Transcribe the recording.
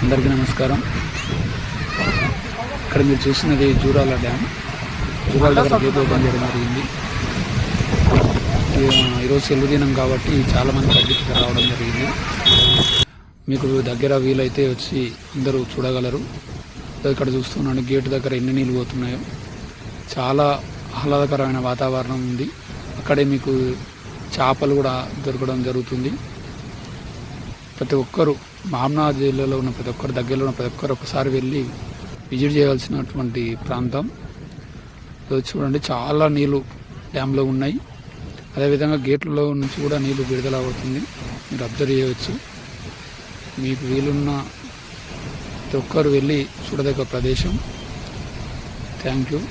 అందరికీ నమస్కారం. ఇక్కడ మీరు చూస్తున్నది జూరాల డ్యామ్. జూరాల దగ్గర గేట్ ఓపెన్ చేయడం జరిగింది. ఈరోజు సెలవు దినం కాబట్టి చాలామంది పబ్లిక్ రావడం జరిగింది. మీకు దగ్గర వీలైతే వచ్చి అందరూ చూడగలరు. ఇక్కడ చూస్తున్నాను గేట్ దగ్గర ఎన్ని నీళ్ళు పోతున్నాయో. చాలా ఆహ్లాదకరమైన వాతావరణం ఉంది. అక్కడే మీకు చేపలు కూడా దొరకడం జరుగుతుంది. ప్రతి ఒక్కరు మహబూబ్నగర్ జిల్లాలో ఉన్న ప్రతి ఒక్కరు, దగ్గరలో ఉన్న ప్రతి ఒక్కరు ఒకసారి వెళ్ళి విజిట్ చేయాల్సినటువంటి ప్రాంతం. చూడండి, చాలా నీళ్ళు డ్యాంలో ఉన్నాయి. అదేవిధంగా గేట్లలో నుంచి కూడా నీళ్లు విడుదల అవుతుంది. మీరు అబ్జర్వ్ చేయవచ్చు. మీకు వీలున్న ప్రతి ఒక్కరు వెళ్ళి చూడదగ్గ ప్రదేశం. Thank you.